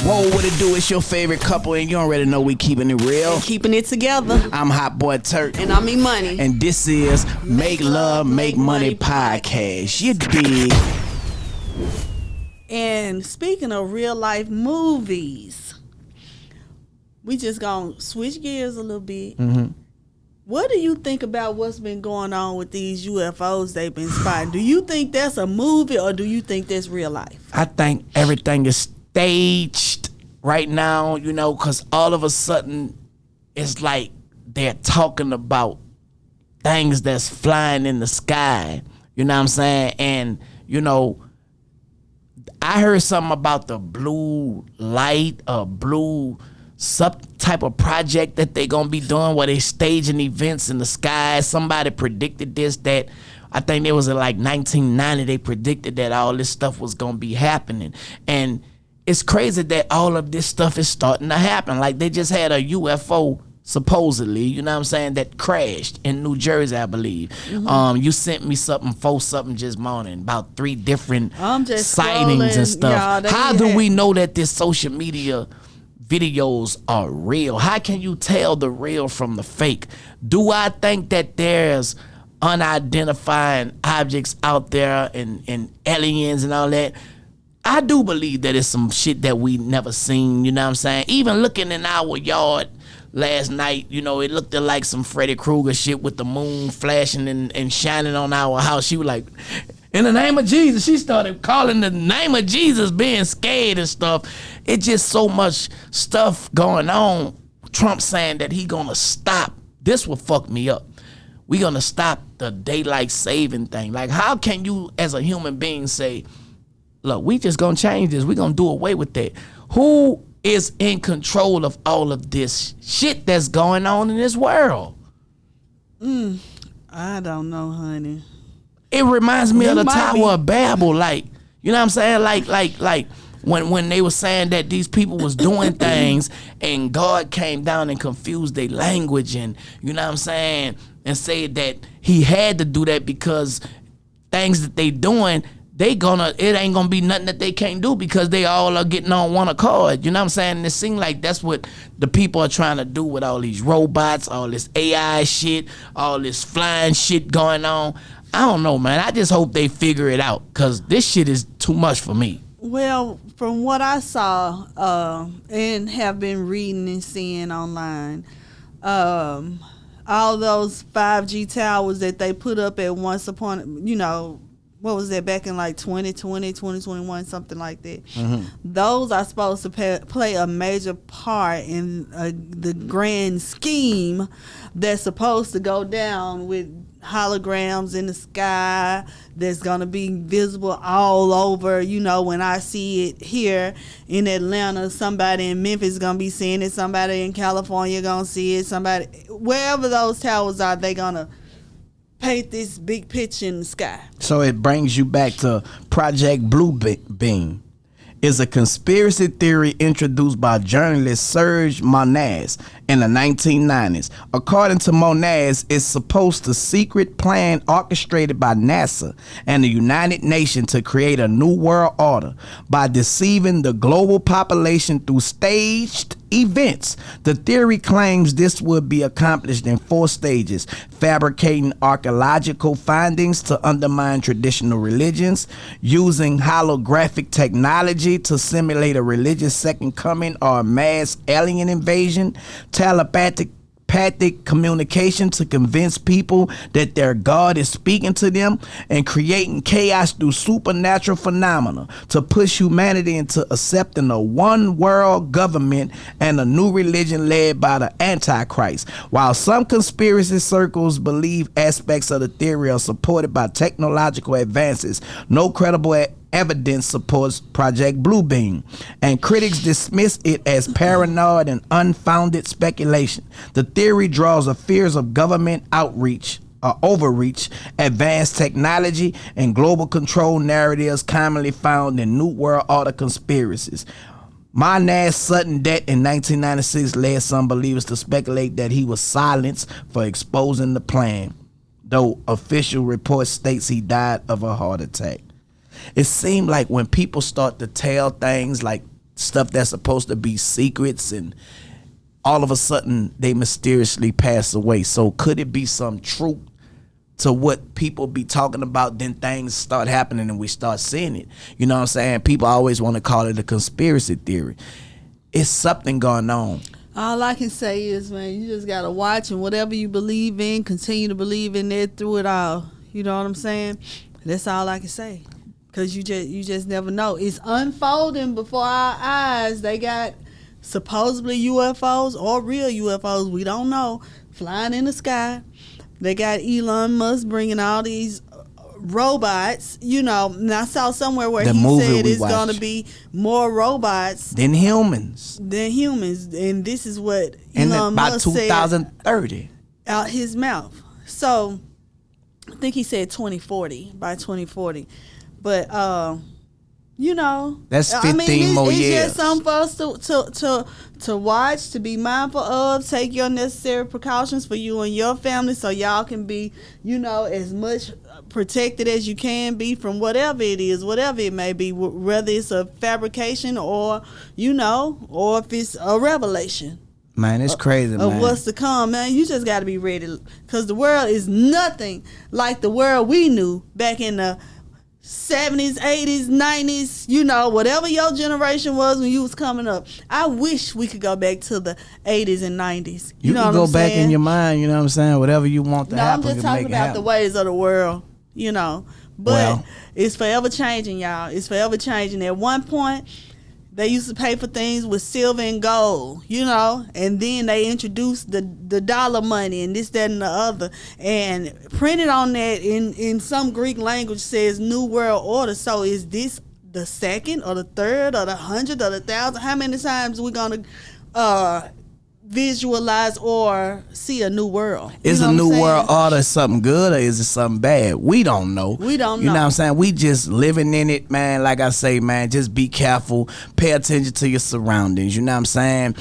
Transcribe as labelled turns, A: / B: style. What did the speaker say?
A: Whoa, what it do? It's your favorite couple, and you already know we keeping it real.
B: And keeping it together.
A: I'm Hot Boy Turk.
B: And I'm Emani.
A: And this is Make Love, Make Money Podcast. You dig?
B: And speaking of real life movies, we just gonna switch gears a little bit.
A: Mm-hmm.
B: What do you think about what's been going on with these UFOs they've been spotting? Do you think that's a movie or do you think that's real life?
A: I think everything is staged right now, you know, because all of a sudden it's like they're talking about things that's flying in the sky. You know what I'm saying? And, you know, I heard something about the blue light or blue some type of project that they gonna be doing where they staging events in the sky. Somebody predicted this, that I think it was in like 1990 they predicted that all this stuff was gonna be happening. And it's crazy that all of this stuff is starting to happen. Like they just had a UFO supposedly, you know what I'm saying, that crashed in New Jersey, I believe. Mm-hmm. You sent me something just morning about 3 different sightings and stuff. How do we know that this social media videos are real? How can you tell the real from the fake? Do I think that there's unidentified objects out there and aliens and all that? I do believe that it's some shit that we never seen, you know what I'm saying? Even looking in our yard last night, you know, it looked like some Freddy Krueger shit with the moon flashing and shining on our house. She was like, in the name of Jesus. She started calling the name of Jesus, being scared and stuff. It's just so much stuff going on. Trump saying that he gonna stop. This will fuck me up. We gonna stop the daylight saving thing. Like, how can you as a human being say, look, we just gonna change this. We gonna do away with that. Who is in control of all of this shit that's going on in this world?
B: I don't know, honey.
A: It reminds me of the Tower of Babel, like, you know what I'm saying? Like when they were saying that these people was doing things and God came down and confused their language, and you know what I'm saying, and said that he had to do that because things that they doing, it ain't gonna be nothing that they can't do because they all are getting on one accord. You know what I'm saying? And it seems like that's what the people are trying to do with all these robots, all this AI shit, all this flying shit going on. I don't know, man. I just hope they figure it out because this shit is too much for me.
B: Well, from what I saw and have been reading and seeing online, all those 5G towers that they put up at once upon, you know, what was that, back in like 2020, 2021, something like that. Mm-hmm. Those are supposed to play a major part in the grand scheme that's supposed to go down with holograms in the sky that's going to be visible all over. You know, when I see it here in Atlanta, somebody in Memphis is going to be seeing it, somebody in California going to see it, somebody, wherever those towers are, they're going to paint this big picture in the sky.
A: So it brings you back to Project Blue Beam. Is a conspiracy theory introduced by journalist Serge Monaz in the 1990s. According to Monaz, it's supposed to secret plan orchestrated by NASA and the United Nations to create a new world order by deceiving the global population through staged events. The theory claims this would be accomplished in 4 stages: fabricating archaeological findings to undermine traditional religions, using holographic technology to simulate a religious second coming or a mass alien invasion, telepathic communication to convince people that their God is speaking to them, and creating chaos through supernatural phenomena to push humanity into accepting a one world government and a new religion led by the Antichrist. While some conspiracy circles believe aspects of the theory are supported by technological advances, no credible evidence supports Project Bluebeam, and critics dismiss it as paranoid and unfounded speculation. The theory draws on fears of government overreach, advanced technology, and global control narratives commonly found in New World Order conspiracies. Monaz's sudden death in 1996 led some believers to speculate that he was silenced for exposing the plan, though official report states he died of a heart attack. It seemed like when people start to tell things like stuff that's supposed to be secrets, and all of a sudden they mysteriously pass away. So could it be some truth to what people be talking about, then things start happening and we start seeing it? You know what I'm saying? People always want to call it a conspiracy theory. It's something going on.
B: All I can say is, man, you just gotta watch, and whatever you believe in, continue to believe in it through it all. You know what I'm saying? That's all I can say. Cause you just never know. It's unfolding before our eyes. They got supposedly UFOs or real UFOs, we don't know, flying in the sky. They got Elon Musk bringing all these robots, you know. And I saw somewhere where he said it's going to be more robots
A: than humans.
B: And this is what Elon Musk
A: by 2030
B: said out his mouth. So I think he said 2040, by 2040. But you know,
A: that's 15 more years.
B: It's just something for us to watch, to be mindful of. Take your necessary precautions for you and your family, so y'all can be, you know, as much protected as you can be from whatever it is, whatever it may be, whether it's a fabrication or, you know, or if it's a revelation.
A: Man, it's crazy, man.
B: Of what's to come, man. You just got to be ready, because the world is nothing like the world we knew back in the 70s, 80s, 90s, you know, whatever your generation was when you was coming up. I wish we could go back to the 80s and 90s. You know
A: can go back in your mind, you know what I'm saying? Whatever you want to happen.
B: I'm just talking about the ways of the world, you know. But it's forever changing, y'all. It's forever changing. At one point, they used to pay for things with silver and gold, you know, and then they introduced the dollar money and this, that, and the other. And printed on that in some Greek language says New World Order. So is this the second or the third or the 100 or the 1,000? How many times are we going to visualize or see a new world?
A: Is a new world order something good or is it something bad? We don't know.
B: We don't know.
A: You know what I'm saying? We just living in it, man. Like I say, man, just be careful. Pay attention to your surroundings. You know what I'm saying?